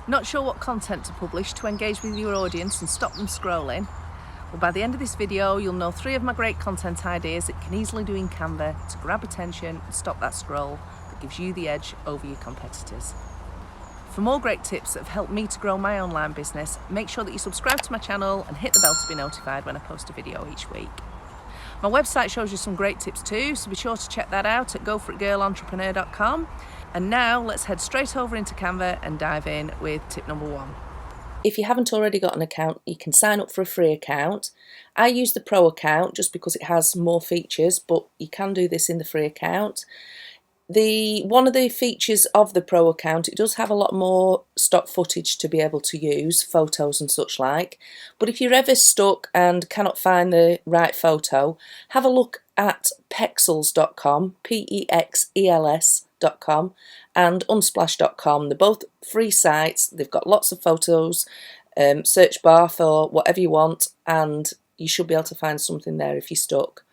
Not sure what content to publish to engage with your audience and stop them scrolling? Well, by the end of this video, you'll know 3 of my great content ideas that you can easily do in Canva to grab attention and stop that scroll that gives you the edge over your competitors. For more great tips that have helped me to grow my online business, make sure that you subscribe to my channel and hit the bell to be notified when I post a video each week. My website shows you some great tips too, so be sure to check that out at goforitgirlentrepreneur.com. And now let's head straight over into Canva and dive in with tip number 1. If you haven't already got an account, you can sign up for a free account. I use the Pro account just because it has more features, but you can do this in the free account. One of the features of the Pro account, it does have a lot more stock footage to be able to use, photos and such like. But if you're ever stuck and cannot find the right photo, have a look at pexels.com, Pexels.com, and unsplash.com. They're both free sites. They've got lots of photos, search bar for whatever you want, and you should be able to find something there if you're stuck.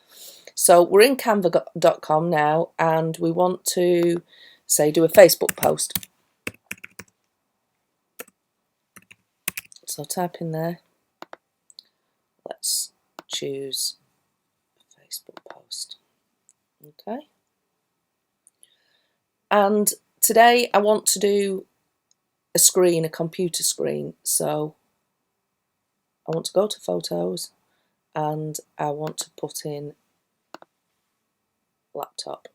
So we're in canva.com now, and we want to, say, do a Facebook post. So type in there, let's choose Facebook post. Okay. And today I want to do a screen, a computer screen. So I want to go to photos and I want to put in laptop.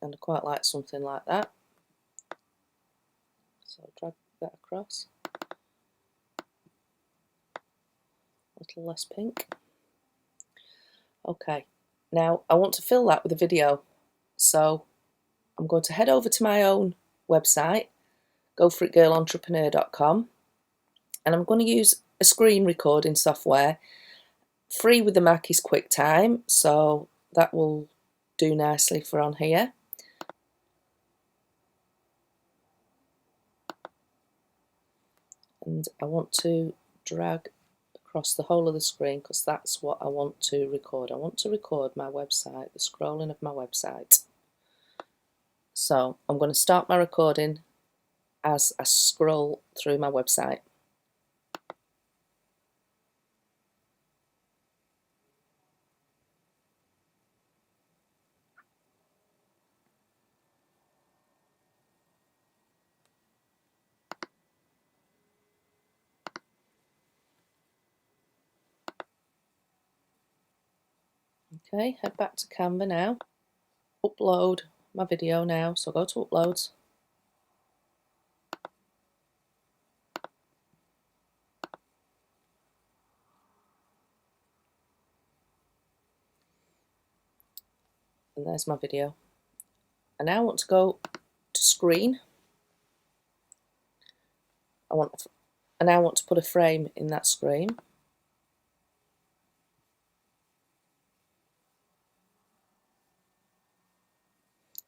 And I quite like something like that. So I'll drag that across. A little less pink. Okay, now I want to fill that with a video. So I'm going to head over to my own website, goforitgirlentrepreneur.com, and I'm going to use a screen recording software. Free with the Mac is QuickTime, so that will do nicely for on here. And I want to drag across the whole of the screen because that's what I want to record. I want to record my website, the scrolling of my website. So I'm going to start my recording as I scroll through my website. Okay, head back to Canva now, upload my video now, so go to uploads. And there's my video. I now want to go to screen. I now want to put a frame in that screen.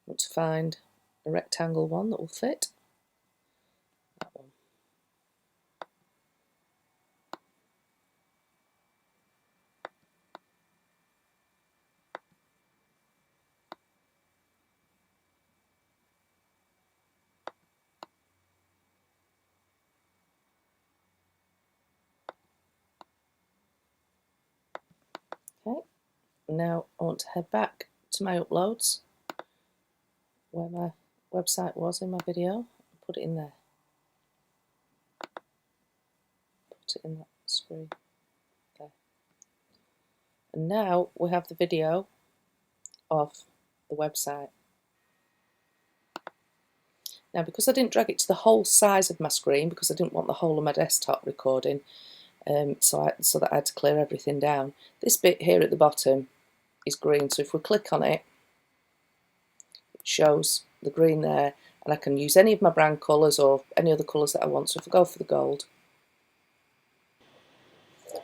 I want to find a rectangle one that will fit. That one. Okay, now I want to head back to my uploads where my website was in my video and put it in there. Put it in that screen there. And now we have the video of the website. Now, because I didn't drag it to the whole size of my screen, because I didn't want the whole of my desktop recording, so that I had to clear everything down. This bit here at the bottom is green, so if we click on it, it shows the green there, and I can use any of my brand colours or any other colours that I want. So if I go for the gold,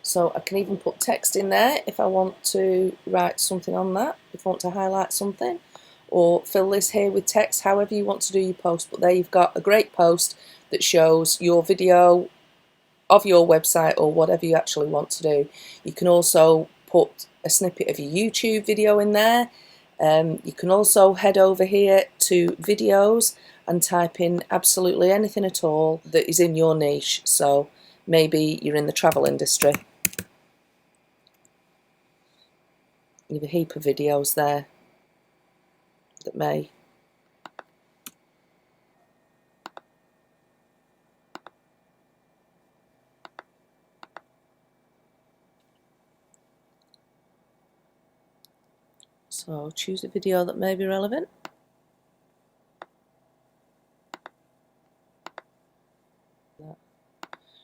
so I can even put text in there if I want to write something on that, if I want to highlight something, or fill this here with text, however you want to do your post. But there you've got a great post that shows your video of your website or whatever you actually want to do. You can also put a snippet of your YouTube video in there, You can also head over here to videos and type in absolutely anything at all that is in your niche. So maybe you're in the travel industry. You have a heap of videos there that may so choose a video that may be relevant. But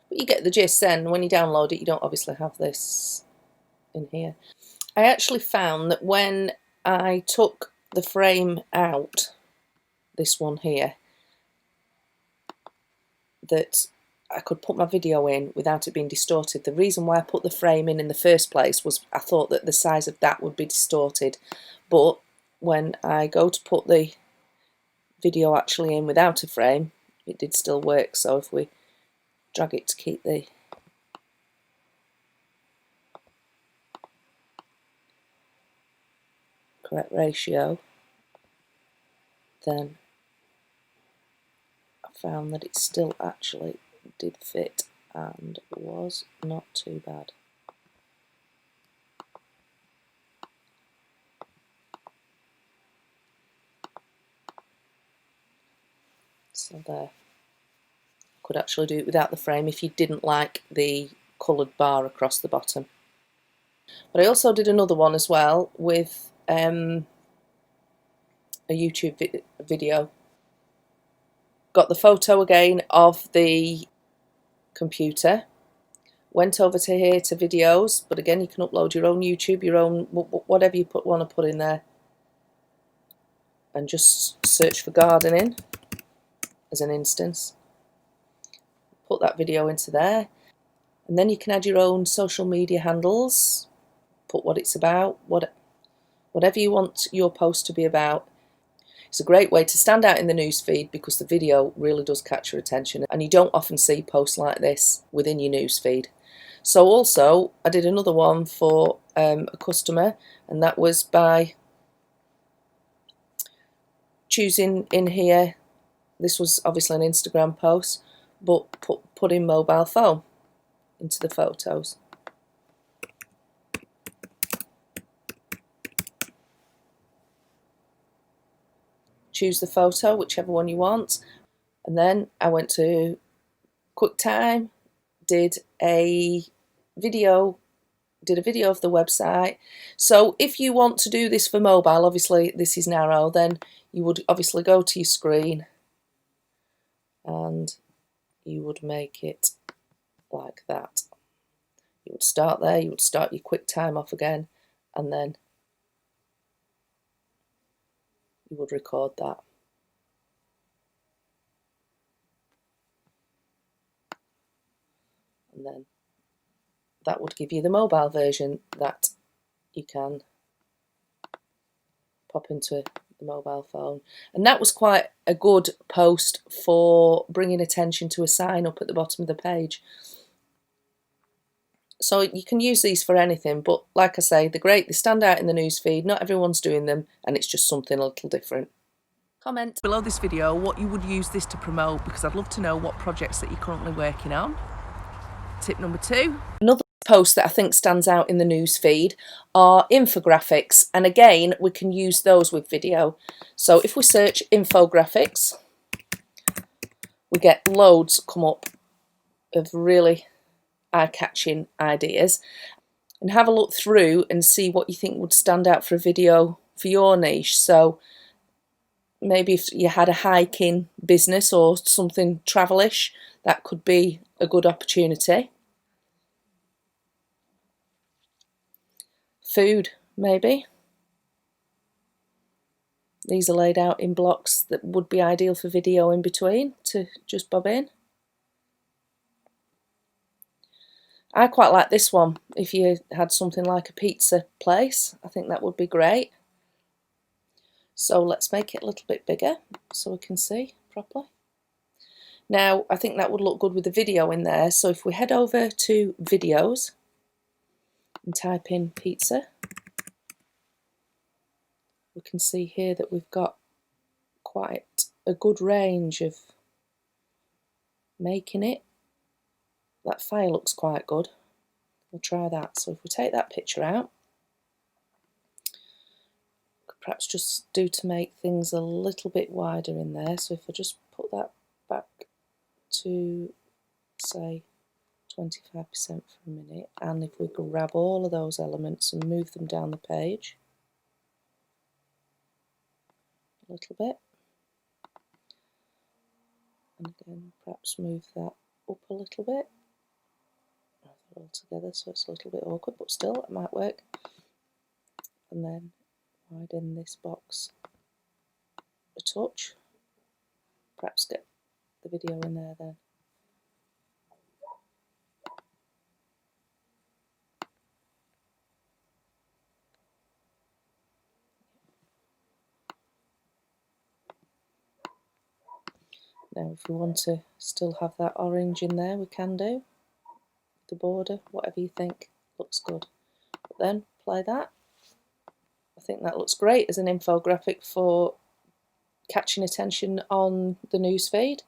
you get the gist then. When you download it, you don't obviously have this in here. I actually found that when I took the frame out, this one here, that I could put my video in without it being distorted. The reason why I put the frame in the first place was I thought that the size of that would be distorted, but when I go to put the video actually in without a frame, it did still work. So if we drag it to keep the correct ratio, then I found that it still actually did fit and was not too bad. So there. Could actually do it without the frame if you didn't like the coloured bar across the bottom. But I also did another one as well with a YouTube video. Got the photo again of the computer, went over to here to videos, but again you can upload your own YouTube, your own whatever you want to put in there, and just search for gardening as an instance. Put that video into there, and then you can add your own social media handles, put what it's about, whatever you want your post to be about. It's a great way to stand out in the newsfeed because the video really does catch your attention, and you don't often see posts like this within your newsfeed. So also I did another one for a customer, and that was by choosing in here, this was obviously an Instagram post, but put in mobile phone into the photos. Choose the photo, whichever one you want, and then I went to QuickTime, did a video of the website. So if you want to do this for mobile, obviously this is narrow, then you would obviously go to your screen and you would make it like that. You would start there, you would start your QuickTime off again, and then you would record that. And then that would give you the mobile version that you can pop into the mobile phone. And that was quite a good post for bringing attention to a sign up at the bottom of the page. So you can use these for anything, but like I say, they're great, they stand out in the newsfeed, not everyone's doing them, and it's just something a little different. Comment below this video what you would use this to promote, because I'd love to know what projects that you're currently working on. Tip number 2. Another post that I think stands out in the newsfeed are infographics, and again we can use those with video. So if we search infographics, we get loads come up of really eye-catching ideas, and have a look through and see what you think would stand out for a video for your niche. So maybe if you had a hiking business or something travelish, that could be a good opportunity. Food, maybe. These are laid out in blocks that would be ideal for video in between to just bob in. I quite like this one. If you had something like a pizza place, I think that would be great. So let's make it a little bit bigger so we can see properly. Now I think that would look good with the video in there. So if we head over to videos and type in pizza, we can see here that we've got quite a good range of making it. That fire looks quite good. We'll try that. So if we take that picture out, could perhaps just do to make things a little bit wider in there. So if I just put that back to, say, 25% for a minute, and if we grab all of those elements and move them down the page a little bit, and again perhaps move that up a little bit, all together so it's a little bit awkward, but still it might work, and then widen this box a touch, perhaps get the video in there then. Now if we want to still have that orange in there, we can do, the border, whatever you think looks good. But then apply that. I think that looks great as an infographic for catching attention on the newsfeed.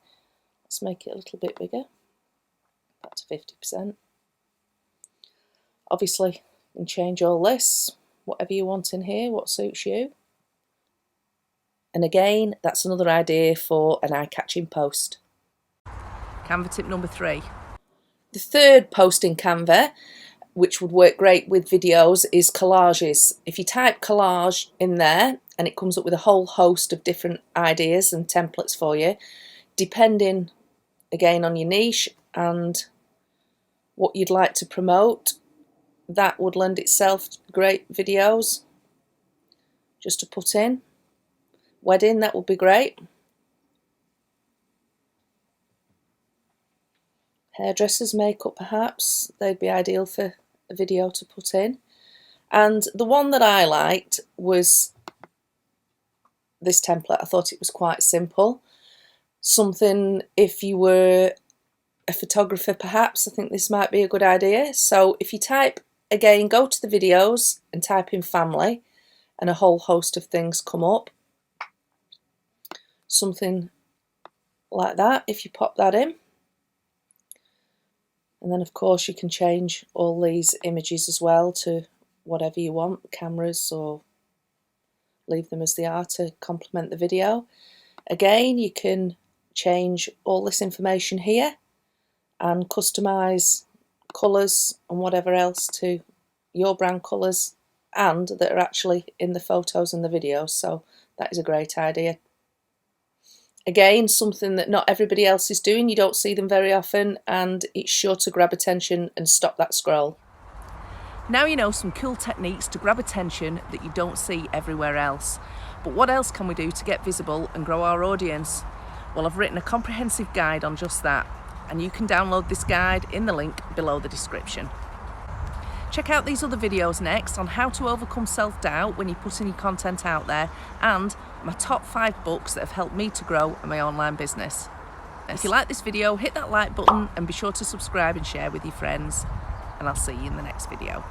Let's make it a little bit bigger, back to 50%. Obviously you can change all this, whatever you want in here, what suits you. And again, that's another idea for an eye-catching post. Canva tip number 3. The third post in Canva, which would work great with videos, is collages. If you type collage in there, and it comes up with a whole host of different ideas and templates for you, depending again on your niche and what you'd like to promote, that would lend itself to great videos just to put in. Wedding, that would be great. Hairdressers, makeup perhaps, they'd be ideal for a video to put in. And the one that I liked was this template. I thought it was quite simple. Something, if you were a photographer perhaps, I think this might be a good idea. So if you type, again, go to the videos and type in family, and a whole host of things come up. Something like that, if you pop that in. And then of course you can change all these images as well to whatever you want, cameras, or leave them as they are to complement the video. Again, you can change all this information here and customize colours and whatever else to your brand colours and that are actually in the photos and the videos. So that is a great idea. Again, something that not everybody else is doing, you don't see them very often, and it's sure to grab attention and stop that scroll. Now you know some cool techniques to grab attention that you don't see everywhere else. But what else can we do to get visible and grow our audience? Well, I've written a comprehensive guide on just that, and you can download this guide in the link below the description. Check out these other videos next on how to overcome self-doubt when you're putting your content out there, and my top 5 books that have helped me to grow my online business. And if you like this video, hit that like button and be sure to subscribe and share with your friends. And I'll see you in the next video.